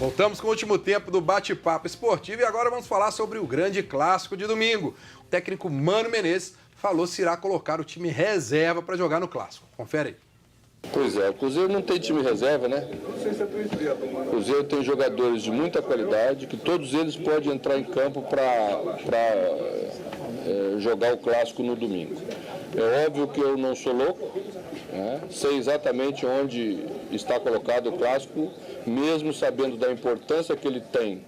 Voltamos com o último tempo do bate-papo esportivo e agora vamos falar sobre o grande clássico de domingo. O técnico Mano Menezes falou se irá colocar o time reserva para jogar no clássico. Confere aí. Pois é, o Cruzeiro não tem time reserva, né? O Cruzeiro tem jogadores de muita qualidade, que todos eles podem entrar em campo para jogar o clássico no domingo. É óbvio que eu não sou louco, né? Sei exatamente onde está colocado o clássico, mesmo sabendo da importância que ele tem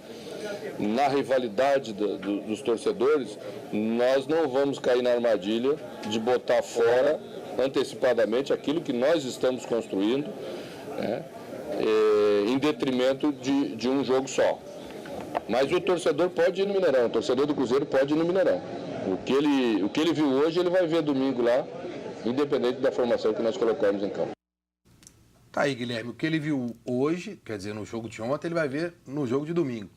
na rivalidade dos torcedores, nós não vamos cair na armadilha de botar fora antecipadamente aquilo que nós estamos construindo, né, em detrimento de um jogo só. Mas o torcedor pode ir no Mineirão, o torcedor do Cruzeiro pode ir no Mineirão. O que ele viu hoje, ele vai ver domingo lá, independente da formação que nós colocamos em campo. Tá aí, Guilherme, o que ele viu hoje, quer dizer, no jogo de ontem, ele vai ver no jogo de domingo.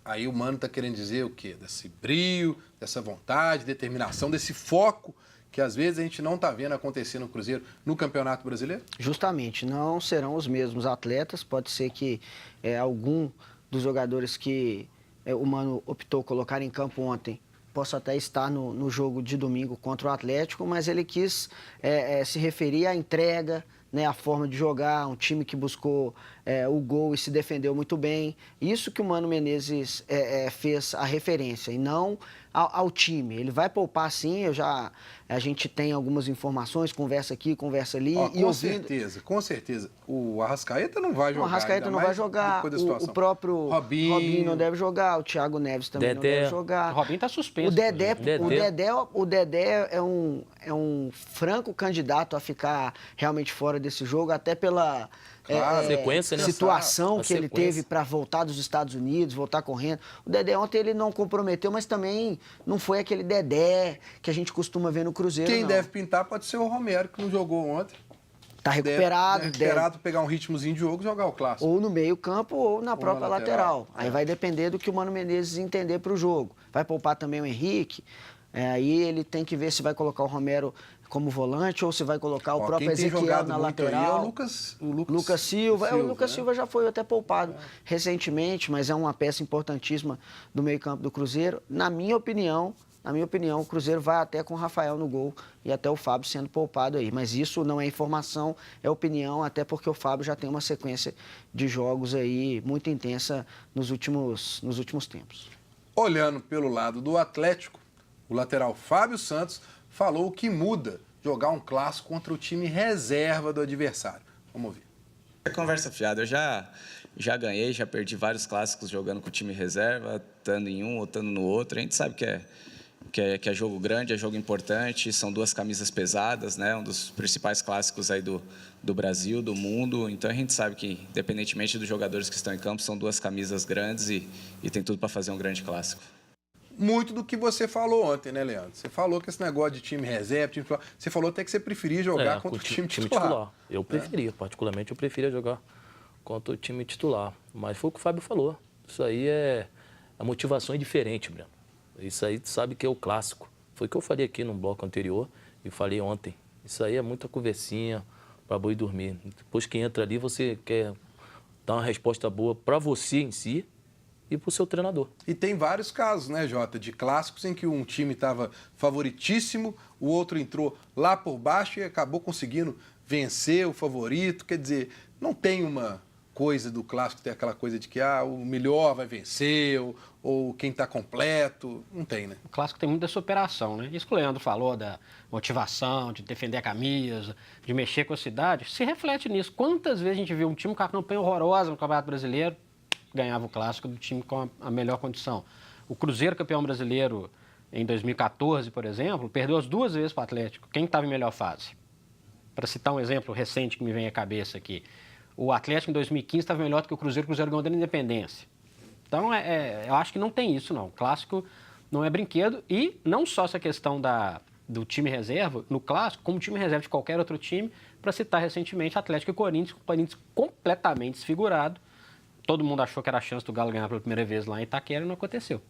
Aí o Mano tá querendo dizer o quê? Desse brio, dessa vontade, determinação, desse foco que às vezes a gente não está vendo acontecer no Cruzeiro no Campeonato Brasileiro? Justamente, não serão os mesmos atletas, pode ser que algum dos jogadores que o Mano optou colocar em campo ontem possa até estar no jogo de domingo contra o Atlético, mas ele quis se referir à entrega, né, a forma de jogar, um time que buscou o gol e se defendeu muito bem. Isso que o Mano Menezes fez a referência, e não ao time. Ele vai poupar sim, a gente tem algumas informações, conversa aqui, conversa ali. Com certeza. O Arrascaeta não vai jogar. O Arrascaeta não vai jogar, o próprio Robinho não deve jogar, o Thiago Neves também não deve jogar. O Robinho está suspenso. O Dedé é um franco candidato a ficar realmente fora desse jogo, até pela sequência, né? situação que ele teve para voltar dos Estados Unidos, voltar correndo. O Dedé ontem ele não comprometeu, mas também não foi aquele Dedé que a gente costuma ver no Cruzeiro. Quem deve pintar pode ser o Romero, que não jogou ontem. Tá recuperado. Recuperado, pegar um ritmozinho de jogo e jogar o clássico. Ou no meio campo ou na própria lateral. Aí vai depender do que o Mano Menezes entender para o jogo. Vai poupar também o Henrique. Aí ele tem que ver se vai colocar o Romero como volante ou se vai colocar o próprio Ezequiel na lateral. Aí é o Lucas Silva. O Lucas Silva já foi até poupado recentemente, mas é uma peça importantíssima do meio-campo do Cruzeiro. Na minha opinião, o Cruzeiro vai até com o Rafael no gol e até o Fábio sendo poupado aí. Mas isso não é informação, é opinião, até porque o Fábio já tem uma sequência de jogos aí muito intensa nos últimos tempos. Olhando pelo lado do Atlético, o lateral Fábio Santos falou o que muda jogar um clássico contra o time reserva do adversário. Vamos ouvir. É conversa fiada. Eu já ganhei, já perdi vários clássicos jogando com o time reserva, estando em um ou estando no outro. A gente sabe que é jogo grande, é jogo importante, são duas camisas pesadas, né? Um dos principais clássicos aí do Brasil, do mundo. Então a gente sabe que, independentemente dos jogadores que estão em campo, são duas camisas grandes e tem tudo para fazer um grande clássico. Muito do que você falou ontem, né, Leandro? Você falou que esse negócio de time reserva, time titular, você falou até que você preferia jogar contra o time titular. Eu preferia, particularmente eu preferia jogar contra o time titular. Mas foi o que o Fábio falou. Isso aí a motivação é diferente, Breno. Isso aí tu sabe que é o clássico. Foi o que eu falei aqui no bloco anterior e falei ontem. Isso aí é muita conversinha para boi dormir. Depois que entra ali, você quer dar uma resposta boa para você em si e para o seu treinador. E tem vários casos, né, Jota, de clássicos em que um time estava favoritíssimo, o outro entrou lá por baixo e acabou conseguindo vencer o favorito. Quer dizer, não tem uma coisa do clássico, tem aquela coisa de que o melhor vai vencer ou quem está completo. Não tem, né? O clássico tem muita superação, né? Isso que o Leandro falou da motivação, de defender a camisa, de mexer com a cidade, se reflete nisso. Quantas vezes a gente viu um time com a campanha horrorosa no Campeonato Brasileiro, ganhava o clássico do time com a melhor condição. O Cruzeiro, campeão brasileiro, em 2014, por exemplo, perdeu as duas vezes para o Atlético. Quem estava em melhor fase? Para citar um exemplo recente que me vem à cabeça aqui. O Atlético, em 2015, estava melhor do que o Cruzeiro ganhou da Independência. Então, eu acho que não tem isso, não. O clássico não é brinquedo. E não só essa questão do time reserva, no clássico, como time reserva de qualquer outro time, para citar recentemente Atlético e Corinthians, o Corinthians completamente desfigurado. Todo mundo achou que era a chance do Galo ganhar pela primeira vez lá em Itaquera e não aconteceu.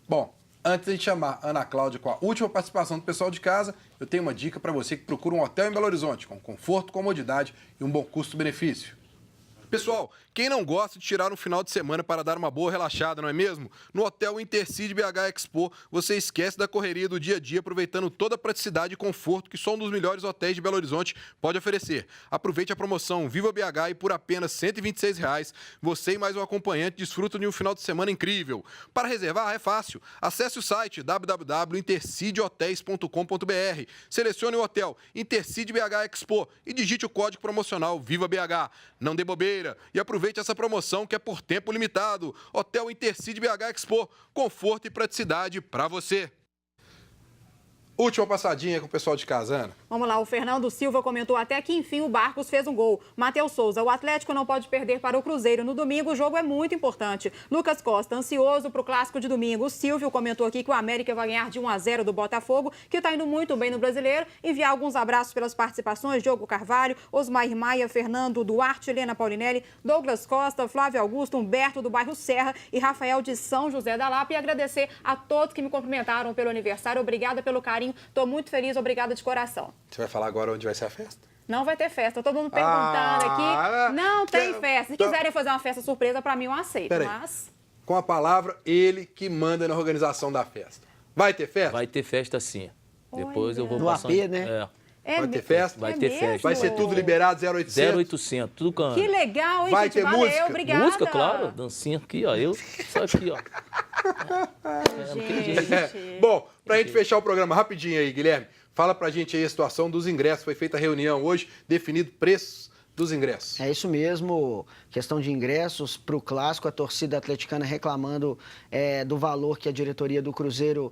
Bom, antes de chamar a Ana Cláudia com a última participação do pessoal de casa, eu tenho uma dica para você que procura um hotel em Belo Horizonte, com conforto, comodidade e um bom custo-benefício. Pessoal, quem não gosta de tirar um final de semana para dar uma boa relaxada, não é mesmo? No Hotel Intercity BH Expo, você esquece da correria do dia a dia, aproveitando toda a praticidade e conforto que só um dos melhores hotéis de Belo Horizonte pode oferecer. Aproveite a promoção Viva BH e por apenas R$ 126, você e mais um acompanhante desfrutam de um final de semana incrível. Para reservar é fácil. Acesse o site www.intercityhotels.com.br, selecione o hotel Intercity BH Expo e digite o código promocional Viva BH. Não dê bobeira e aproveite essa promoção que é por tempo limitado. Hotel Intercity BH Expo, conforto e praticidade para você. Última passadinha com o pessoal de casa, Ana. Vamos lá, o Fernando Silva comentou até que enfim o Barcos fez um gol. Matheus Souza, o Atlético não pode perder para o Cruzeiro no domingo, o jogo é muito importante. Lucas Costa, ansioso para o clássico de domingo. O Silvio comentou aqui que o América vai ganhar de 1-0 do Botafogo, que está indo muito bem no Brasileiro. Enviar alguns abraços pelas participações, Diogo Carvalho, Osmair Maia, Fernando Duarte, Helena Paulinelli, Douglas Costa, Flávio Augusto, Humberto do bairro Serra e Rafael de São José da Lapa. E agradecer a todos que me cumprimentaram pelo aniversário. Obrigada pelo carinho. Estou muito feliz, obrigada de coração. Você vai falar agora onde vai ser a festa? Não vai ter festa. Todo mundo perguntando aqui. Não tem festa. Se quiserem fazer uma festa surpresa, para mim eu aceito. Mas... Com a palavra, ele que manda na organização da festa. Vai ter festa? Vai ter festa sim. Depois eu vou no passar... AP, né? Vai ter festa? Vai ter festa. Vai ser tudo liberado, 0800? 0800, tudo canto. Que legal, hein, vai gente? ter Valeu, música? obrigada. Música, claro. Dancinha aqui, ó. Eu só aqui, ó. Gente. Bom, pra gente fechar o programa rapidinho aí, Guilherme, fala pra gente aí a situação dos ingressos. Foi feita a reunião hoje, definido preços dos ingressos. É isso mesmo, questão de ingressos para o Clássico, a torcida atleticana reclamando do valor que a diretoria do Cruzeiro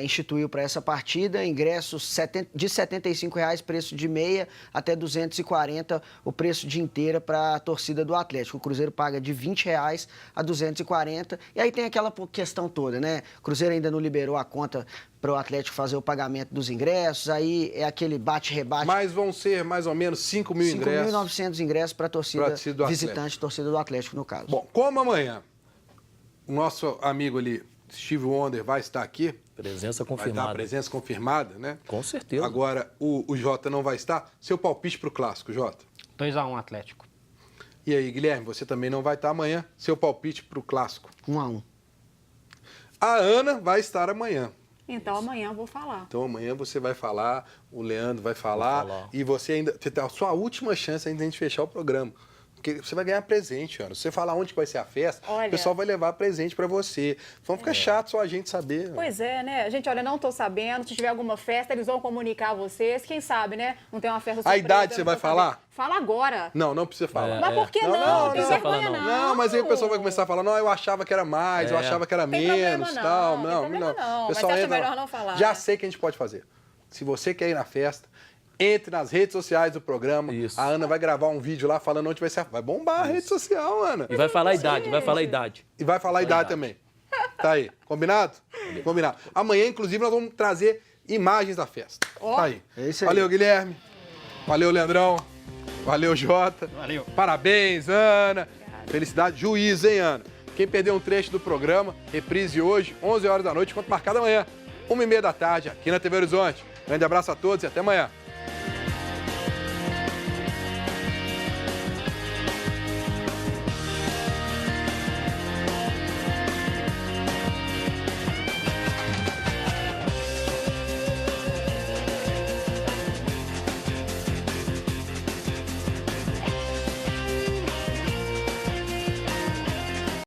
instituiu para essa partida, ingressos de R$ 75,00, preço de meia, até R$ 240, o preço de inteira para a torcida do Atlético. O Cruzeiro paga de R$ 20,00 a R$ 240, e aí tem aquela questão toda, né? O Cruzeiro ainda não liberou a conta para o Atlético fazer o pagamento dos ingressos, aí é aquele bate-rebate. Mas vão ser mais ou menos 5 mil ingressos. 5.900 ingressos para a torcida visitante, torcida do Atlético, no caso. Bom, como amanhã o nosso amigo ali, Steve Wonder, vai estar aqui. Presença Vai confirmada. estar presença confirmada, né? Com certeza. Agora, o Jota não vai estar. Seu palpite para o Clássico, Jota? 2-1 Atlético. E aí, Guilherme, você também não vai estar amanhã. Seu palpite para o Clássico? 1-1. A Ana vai estar amanhã. Então amanhã eu vou falar. Então amanhã você vai falar, o Leandro vai falar. E você ainda você tem a sua última chance ainda de a gente fechar o programa. Porque você vai ganhar presente, Ana. Se você falar onde vai ser a festa, Olha, o pessoal vai levar presente pra você. Vão ficar chato só a gente saber. Pois é, né? Gente, olha, não tô sabendo. Se tiver alguma festa, eles vão comunicar a vocês. Quem sabe, né? Não tem uma festa surpresa. A idade você não vai tô falar? sabendo. Fala agora. Não, não precisa falar. Mas por que não? Não tem precisa vergonha, falar, não. Não, mas aí o pessoal vai começar a falar, não, eu achava que era mais, eu achava que era Tem menos, problema tal. não, Não, tem problema não. O Mas pessoal você acha entra lá. melhor não falar, Já né? sei o que a gente pode fazer. Se você quer ir na festa, entre nas redes sociais do programa. Isso. A Ana vai gravar um vídeo lá falando onde vai ser. Vai bombar a rede social, Ana. E vai falar a idade, vai falar a idade. E vai falar a idade também. Tá aí. Combinado? Combinado. Amanhã, inclusive, nós vamos trazer imagens da festa. Tá aí. É isso aí. Valeu, Guilherme. Valeu, Leandrão. Valeu, Jota. Valeu. Parabéns, Ana. Felicidade. Juiz, hein, Ana? Quem perdeu um trecho do programa, reprise hoje, 11 horas da noite, enquanto marcado amanhã, 1h30 da tarde, aqui na TV Horizonte. Grande abraço a todos e até amanhã.